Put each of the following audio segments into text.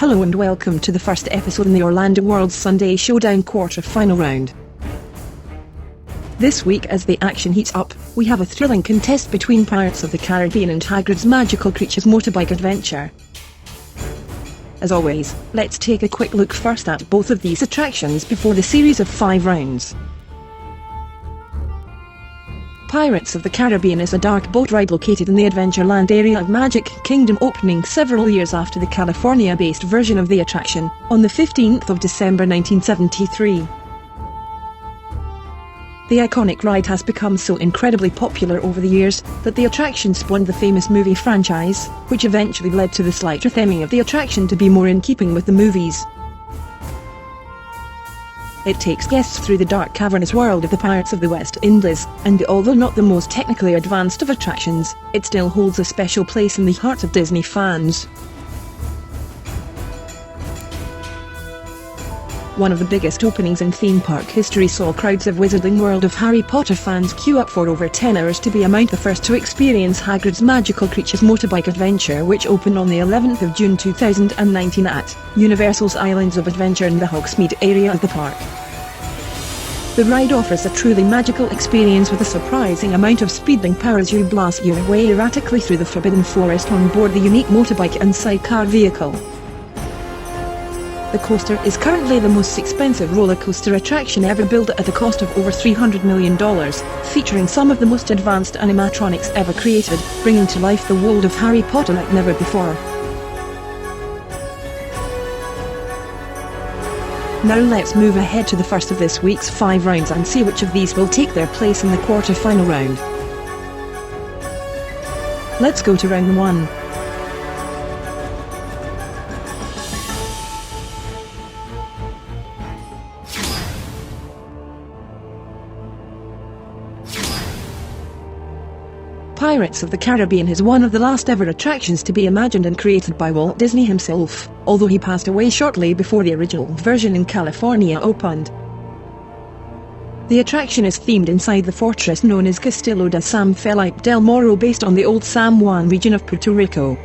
Hello and welcome to the first episode in the Orlando World's Sunday Showdown quarter-final round. This week, as the action heats up, we have a thrilling contest between Pirates of the Caribbean and Hagrid's Magical Creatures Motorbike Adventure. As always, let's take a quick look first at both of these attractions before the series of 5 rounds. Pirates of the Caribbean is a dark boat ride located in the Adventureland area of Magic Kingdom, opening several years after the California-based version of the attraction, on the 15th of December 1973. The iconic ride has become so incredibly popular over the years that the attraction spawned the famous movie franchise, which eventually led to the slight retheming of the attraction to be more in keeping with the movies. It takes guests through the dark cavernous world of the Pirates of the West Indies, and although not the most technically advanced of attractions, it still holds a special place in the hearts of Disney fans. One of the biggest openings in theme park history saw crowds of Wizarding World of Harry Potter fans queue up for over 10 hours to be among the first to experience Hagrid's Magical Creatures Motorbike Adventure, which opened on the 11th of June 2019 at Universal's Islands of Adventure in the Hogsmeade area of the park. The ride offers a truly magical experience with a surprising amount of speeding power as you blast your way erratically through the Forbidden Forest on board the unique motorbike and sidecar vehicle. The coaster is currently the most expensive roller coaster attraction ever built at a cost of over $300 million, featuring some of the most advanced animatronics ever created, bringing to life the world of Harry Potter like never before. Now let's move ahead to the first of this week's 5 rounds and see which of these will take their place in the quarter-final round. Let's go to round 1. Pirates of the Caribbean is one of the last ever attractions to be imagined and created by Walt Disney himself, although he passed away shortly before the original version in California opened. The attraction is themed inside the fortress known as Castillo de San Felipe del Morro, based on the old San Juan region of Puerto Rico.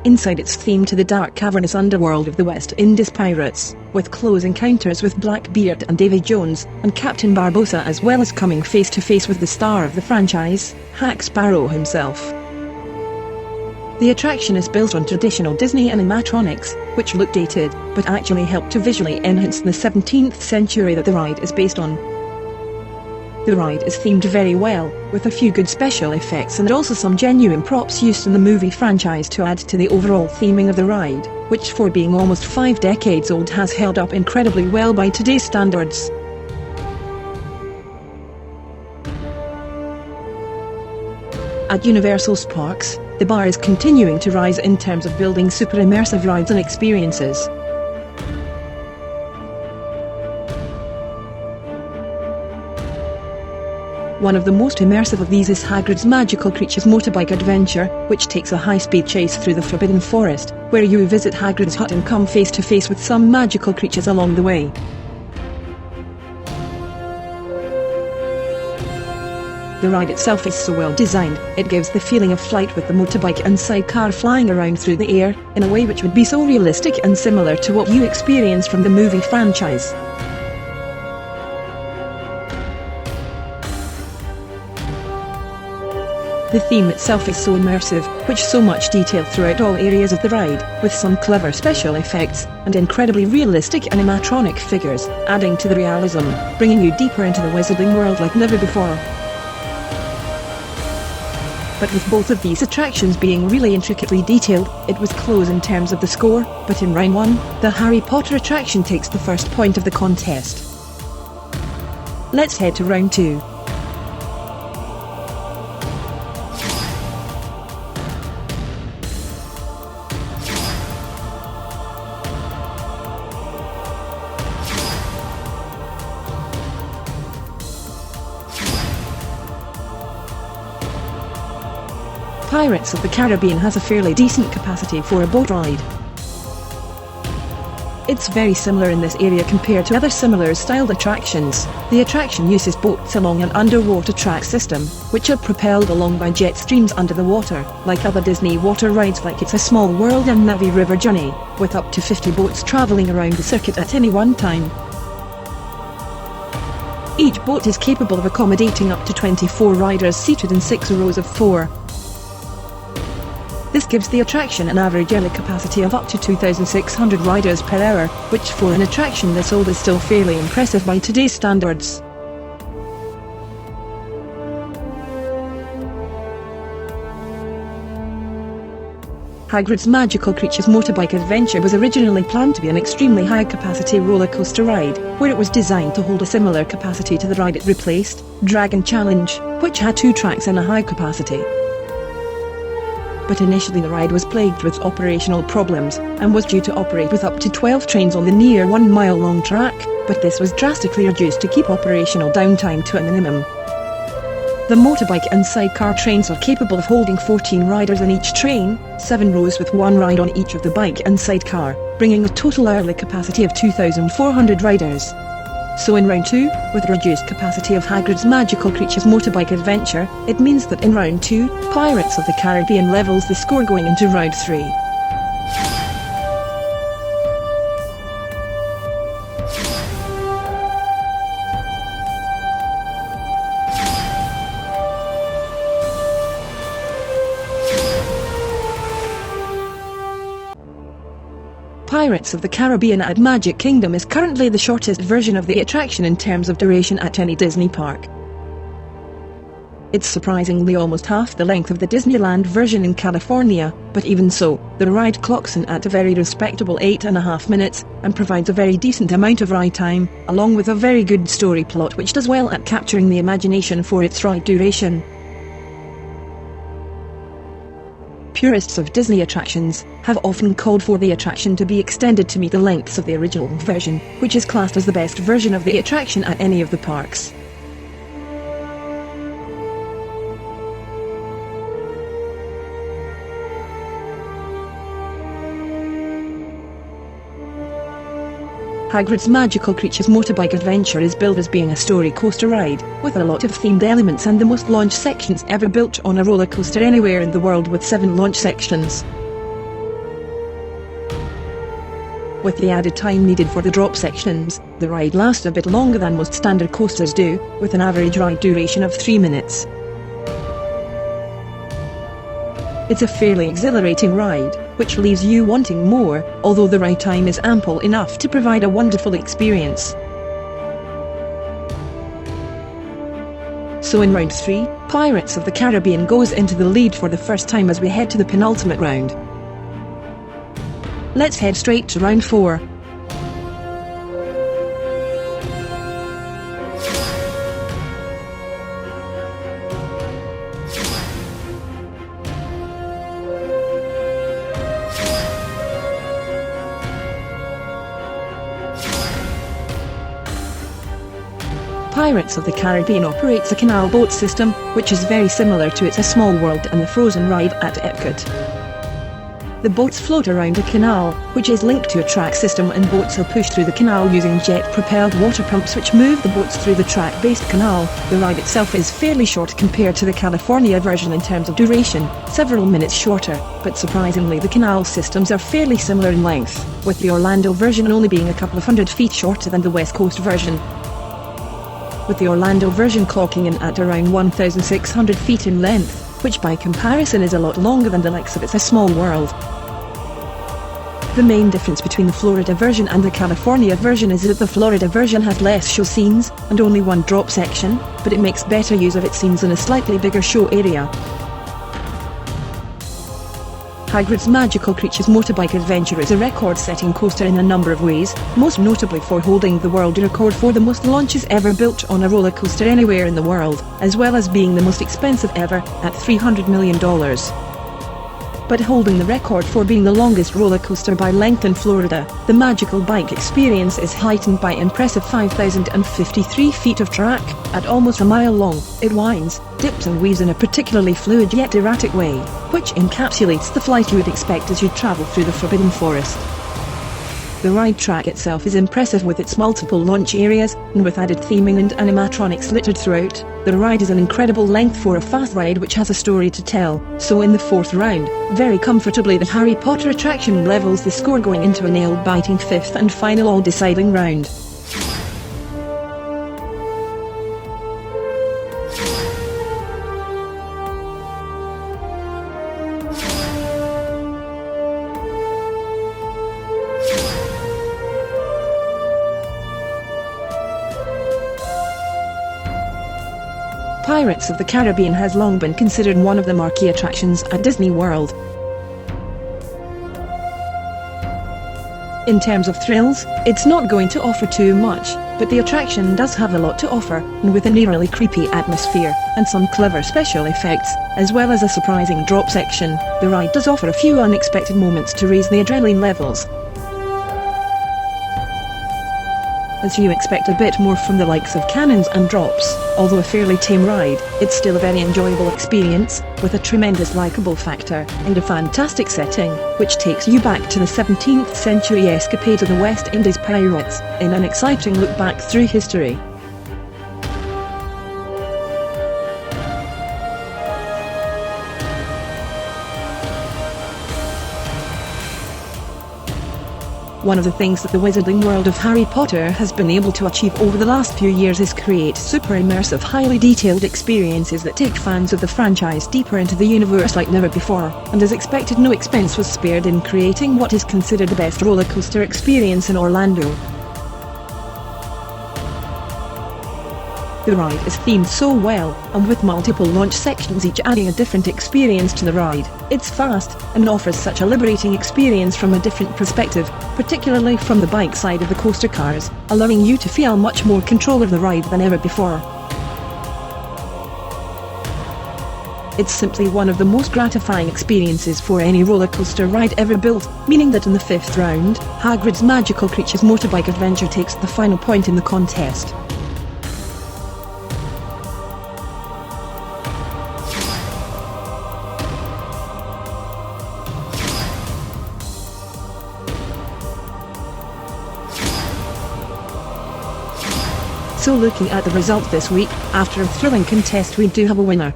Inside, it's themed to the dark cavernous underworld of the West Indies pirates, with close encounters with Blackbeard and Davy Jones, and Captain Barbossa, as well as coming face to face with the star of the franchise, Jack Sparrow himself. The attraction is built on traditional Disney animatronics, which look dated, but actually help to visually enhance the 17th century that the ride is based on. The ride is themed very well, with a few good special effects and also some genuine props used in the movie franchise to add to the overall theming of the ride, which, for being almost 5 decades old, has held up incredibly well by today's standards. At Universal's parks, the bar is continuing to rise in terms of building super immersive rides and experiences. One of the most immersive of these is Hagrid's Magical Creatures Motorbike Adventure, which takes a high-speed chase through the Forbidden Forest, where you visit Hagrid's hut and come face to face with some magical creatures along the way. The ride itself is so well designed, it gives the feeling of flight with the motorbike and sidecar flying around through the air, in a way which would be so realistic and similar to what you experienced from the movie franchise. The theme itself is so immersive, with so much detail throughout all areas of the ride, with some clever special effects, and incredibly realistic animatronic figures, adding to the realism, bringing you deeper into the Wizarding World like never before. But with both of these attractions being really intricately detailed, it was close in terms of the score, but in round 1, the Harry Potter attraction takes the first point of the contest. Let's head to round 2. Pirates of the Caribbean has a fairly decent capacity for a boat ride. It's very similar in this area compared to other similar styled attractions. The attraction uses boats along an underwater track system, which are propelled along by jet streams under the water, like other Disney water rides like It's a Small World and Navi River Journey, with up to 50 boats traveling around the circuit at any one time. Each boat is capable of accommodating up to 24 riders seated in 6 rows of 4. This gives the attraction an average yearly capacity of up to 2,600 riders per hour, which for an attraction this old is still fairly impressive by today's standards. Hagrid's Magical Creatures Motorbike Adventure was originally planned to be an extremely high-capacity roller coaster ride, where it was designed to hold a similar capacity to the ride it replaced, Dragon Challenge, which had 2 tracks and a high capacity. But initially the ride was plagued with operational problems, and was due to operate with up to 12 trains on the near 1 mile long track, but this was drastically reduced to keep operational downtime to a minimum. The motorbike and sidecar trains are capable of holding 14 riders in each train, 7 rows with 1 ride on each of the bike and sidecar, bringing a total hourly capacity of 2,400 riders. So in round 2, with the reduced capacity of Hagrid's Magical Creatures Motorbike Adventure, it means that in round 2, Pirates of the Caribbean levels the score going into round 3. Pirates of the Caribbean at Magic Kingdom is currently the shortest version of the attraction in terms of duration at any Disney park. It's surprisingly almost half the length of the Disneyland version in California, but even so, the ride clocks in at a very respectable 8.5 minutes, and provides a very decent amount of ride time, along with a very good story plot which does well at capturing the imagination for its ride duration. Purists of Disney attractions have often called for the attraction to be extended to meet the lengths of the original version, which is classed as the best version of the attraction at any of the parks. Hagrid's Magical Creatures Motorbike Adventure is billed as being a story coaster ride, with a lot of themed elements and the most launch sections ever built on a roller coaster anywhere in the world, with 7 launch sections. With the added time needed for the drop sections, the ride lasts a bit longer than most standard coasters do, with an average ride duration of 3 minutes. It's a fairly exhilarating ride, which leaves you wanting more, although the ride time is ample enough to provide a wonderful experience. So in round 3, Pirates of the Caribbean goes into the lead for the first time as we head to the penultimate round. Let's head straight to round 4. Pirates of the Caribbean operates a canal boat system, which is very similar to It's a Small World and the Frozen ride at Epcot. The boats float around a canal, which is linked to a track system, and boats are pushed through the canal using jet-propelled water pumps which move the boats through the track-based canal. The ride itself is fairly short compared to the California version in terms of duration, several minutes shorter, but surprisingly the canal systems are fairly similar in length, with the Orlando version only being a couple of 100 feet shorter than the West Coast version, with the Orlando version clocking in at around 1,600 feet in length, which by comparison is a lot longer than the likes of It's a Small World. The main difference between the Florida version and the California version is that the Florida version has less show scenes, and only 1 drop section, but it makes better use of its scenes in a slightly bigger show area. Hagrid's Magical Creatures Motorbike Adventure is a record-setting coaster in a number of ways, most notably for holding the world record for the most launches ever built on a roller coaster anywhere in the world, as well as being the most expensive ever, at $300 million. But holding the record for being the longest roller coaster by length in Florida, the Magical Bike experience is heightened by impressive 5,053 feet of track. At almost a mile long, it winds, dips and weaves in a particularly fluid yet erratic way, which encapsulates the flight you would expect as you travel through the Forbidden Forest. The ride track itself is impressive with its multiple launch areas, and with added theming and animatronics littered throughout. The ride is an incredible length for a fast ride which has a story to tell. So in the fourth round, very comfortably the Harry Potter attraction levels the score, going into a nail-biting fifth and final all-deciding round. Pirates of the Caribbean has long been considered one of the marquee attractions at Disney World. In terms of thrills, it's not going to offer too much, but the attraction does have a lot to offer, and with an eerily creepy atmosphere, and some clever special effects, as well as a surprising drop section, the ride does offer a few unexpected moments to raise the adrenaline levels. As you expect a bit more from the likes of cannons and drops, although a fairly tame ride, it's still a very enjoyable experience, with a tremendous likeable factor, and a fantastic setting, which takes you back to the 17th century escapade of the West Indies pirates, in an exciting look back through history. One of the things that the wizarding world of Harry Potter has been able to achieve over the last few years is create super immersive, highly detailed experiences that take fans of the franchise deeper into the universe like never before, and as expected, no expense was spared in creating what is considered the best roller coaster experience in Orlando. The ride is themed so well, and with multiple launch sections each adding a different experience to the ride, it's fast, and offers such a liberating experience from a different perspective, particularly from the bike side of the coaster cars, allowing you to feel much more control of the ride than ever before. It's simply one of the most gratifying experiences for any roller coaster ride ever built, meaning that in the fifth round, Hagrid's Magical Creatures Motorbike Adventure takes the final point in the contest. So looking at the result this week, after a thrilling contest, we do have a winner.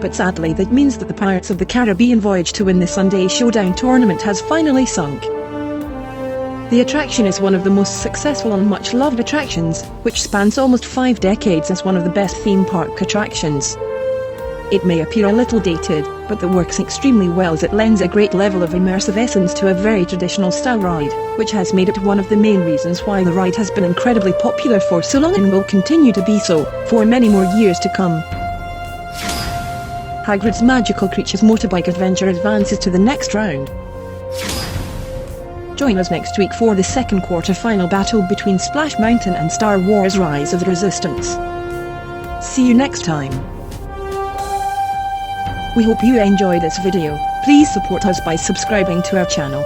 But sadly that means that the Pirates of the Caribbean voyage to win the Sunday Showdown tournament has finally sunk. The attraction is one of the most successful and much loved attractions, which spans almost 5 decades as one of the best theme park attractions. It may appear a little dated, but that works extremely well as it lends a great level of immersive essence to a very traditional style ride, which has made it one of the main reasons why the ride has been incredibly popular for so long and will continue to be so, for many more years to come. Hagrid's Magical Creatures Motorbike Adventure advances to the next round. Join us next week for the second quarter-final battle between Splash Mountain and Star Wars Rise of the Resistance. See you next time. We hope you enjoy this video. Please support us by subscribing to our channel.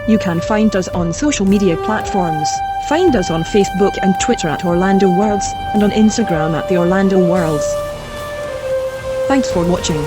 You can find us on social media platforms. Find us on Facebook and Twitter at Orlando Worlds, and on Instagram at The Orlando Worlds. Thanks for watching.